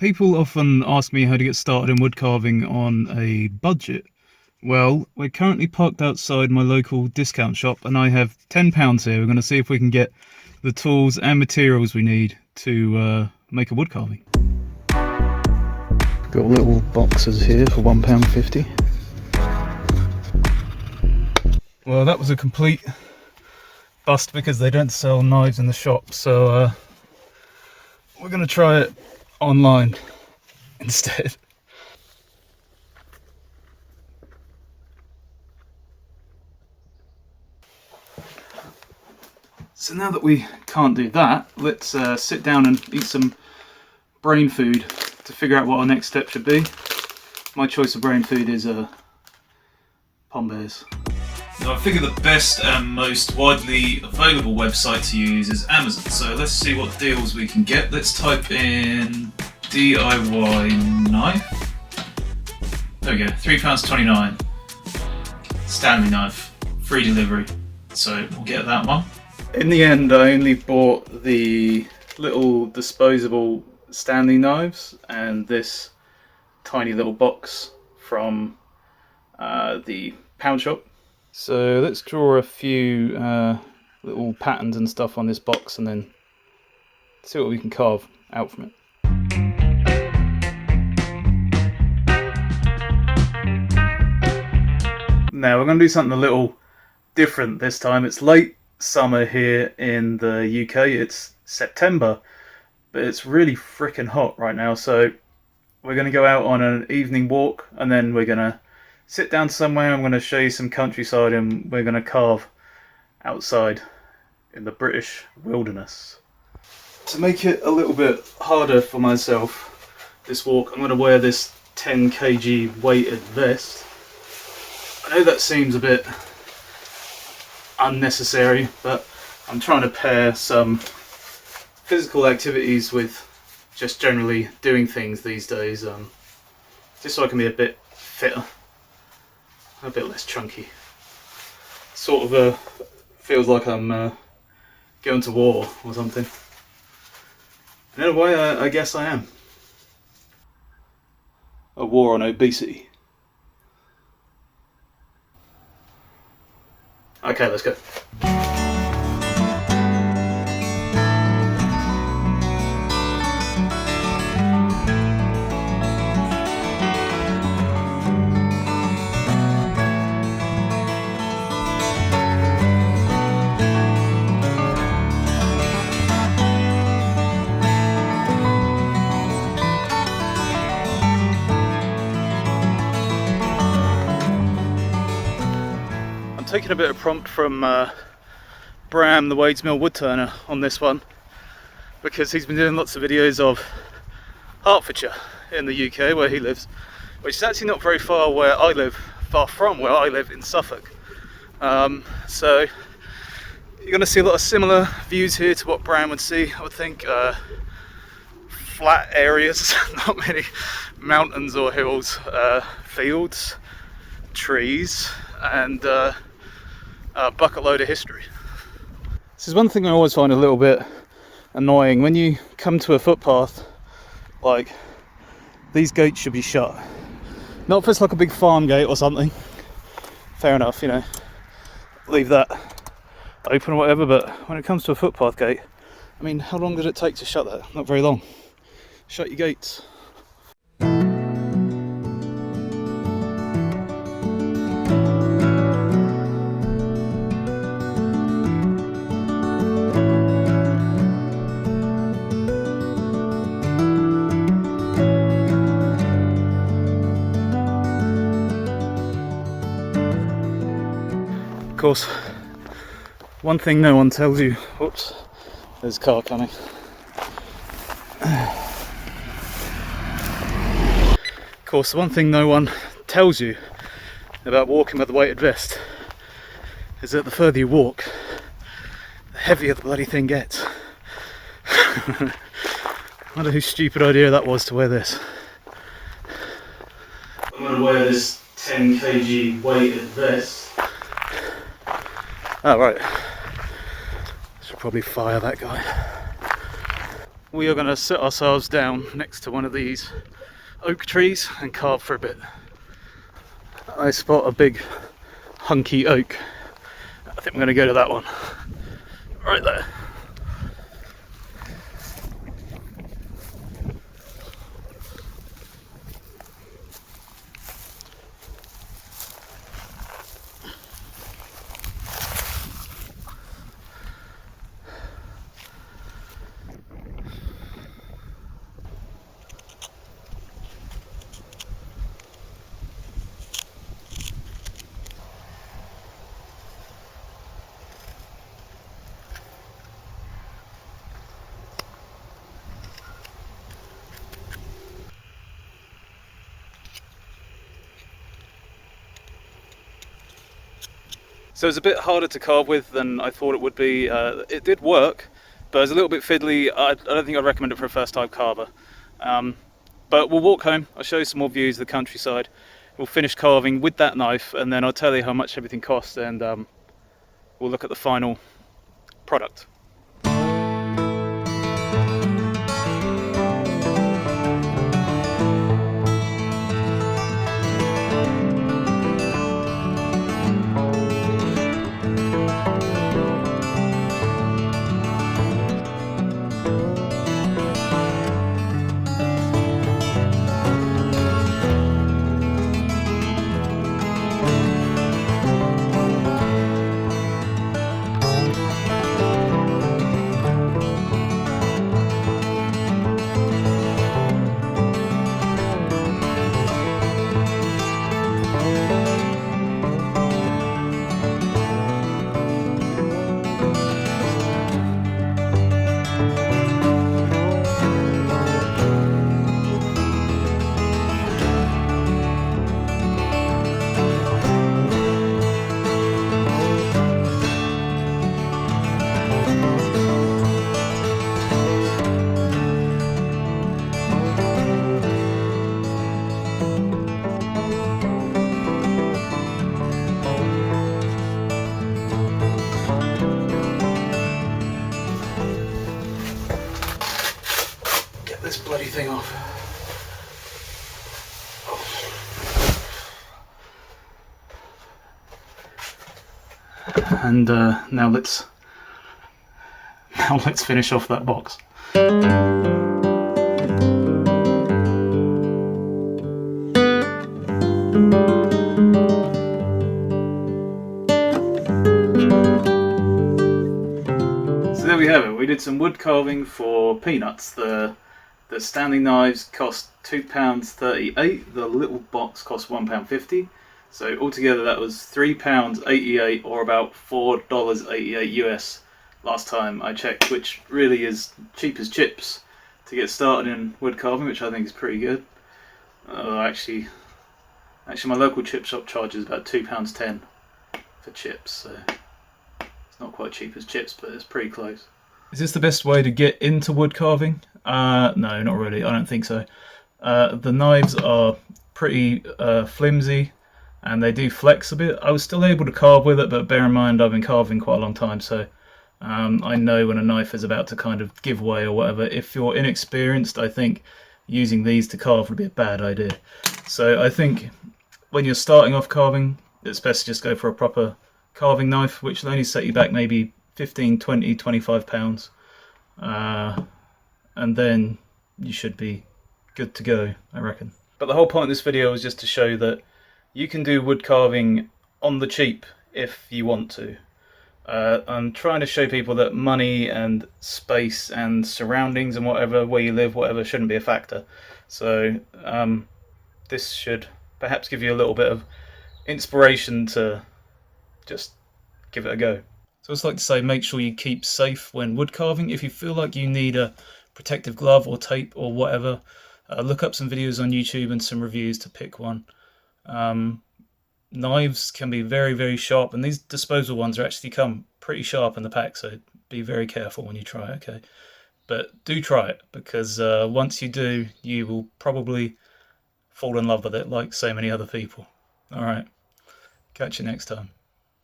People often ask me how to get started in wood carving on a budget. Well, we're currently parked outside my local discount shop and I have £10 here. We're going to see if we can get the tools and materials we need to make a wood carving. Got little boxes here for £1.50. Well, that was a complete bust because they don't sell knives in the shop, so we're going to try it online instead. So now that we can't do that, let's sit down and eat some brain food to figure out what our next step should be. My choice of brain food is Pom Bears. Now I figure the best and most widely available website to use is Amazon, so let's see what deals we can get. Let's type in DIY knife. There we go, £3.29. Stanley knife, free delivery, so we'll get that one. In the end, I only bought the little disposable Stanley knives and this tiny little box from the pound shop. So let's draw a few little patterns and stuff on this box and then see what we can carve out from it. Now we're going to do something a little different this time. It's late summer here in the UK. It's September, but it's really freaking hot right now, so we're going to go out on an evening walk and then we're going to sit down somewhere. I'm going to show you some countryside and we're going to carve outside in the British wilderness. To make it a little bit harder for myself this walk, I'm going to wear this 10 kg weighted vest. I know that seems a bit unnecessary, but I'm trying to pair some physical activities with just generally doing things these days, just so I can be a bit fitter, a bit less chunky. Sort of feels like I'm going to war or something. In a way, I guess I am. A war on obesity. Okay, let's go. Taking a bit of prompt from Bram, the Wadesmill woodturner, on this one, because he's been doing lots of videos of Hertfordshire in the UK where he lives, which is actually not very far where I live, far from where I live in Suffolk. So you're going to see a lot of similar views here to what Bram would see, I would think. Flat areas, not many mountains or hills, fields, trees, and a bucket load of history. This is one thing I always find a little bit annoying. When you come to a footpath, like, these gates should be shut. Not if it's like a big farm gate or something. Fair enough, you know, leave that open or whatever, but when it comes to a footpath gate, I mean, how long did it take to shut that? Not very long. Shut your gates. Of course, one thing no one tells you, whoops, there's a car coming. Of course, the one thing no one tells you about walking with a weighted vest is that the further you walk, the heavier the bloody thing gets. I wonder whose stupid idea that was to wear this. I'm going to wear this 10 kg weighted vest. Oh right, should probably fire that guy. we are going to sit ourselves down next to one of these oak trees and carve for a bit. I spot a big hunky oak. I think I'm going to go to that one. Right there. So it's a bit harder to carve with than I thought it would be. It did work, but it was a little bit fiddly. I don't think I'd recommend it for a first time carver. But we'll walk home, I'll show you some more views of the countryside. We'll finish carving with that knife and then I'll tell you how much everything costs, and we'll look at the final product. This bloody thing off. And now let's finish off that box. So there we have it. We did some wood carving for peanuts. The standing knives cost £2.38, the little box cost £1.50, so altogether that was £3.88, or about $4.88 US last time I checked, which really is cheap as chips to get started in wood carving, which I think is pretty good. Actually my local chip shop charges about £2.10 for chips, so it's not quite cheap as chips, but it's pretty close. Is this the best way to get into wood carving? No, not really. I don't think so. The knives are pretty flimsy and they do flex a bit. I was still able to carve with it, but bear in mind I've been carving quite a long time, so I know when a knife is about to kind of give way or whatever. If you're inexperienced, I think using these to carve would be a bad idea. So I think when you're starting off carving, it's best to just go for a proper carving knife, which will only set you back maybe 15, 20, 25 pounds. And then you should be good to go, I reckon. But the whole point of this video is just to show that you can do wood carving on the cheap if you want to. I'm trying to show people that money and space and surroundings and whatever, where you live, whatever, shouldn't be a factor. So this should perhaps give you a little bit of inspiration to just give it a go. So I'd like to say, make sure you keep safe when wood carving. If you feel like you need a protective glove or tape or whatever, look up some videos on YouTube and some reviews to pick one. Knives can be very, very sharp, and these disposable ones are actually come pretty sharp in the pack, so be very careful when you try it, okay? But do try it, because once you do, you will probably fall in love with it like so many other people. Alright, catch you next time.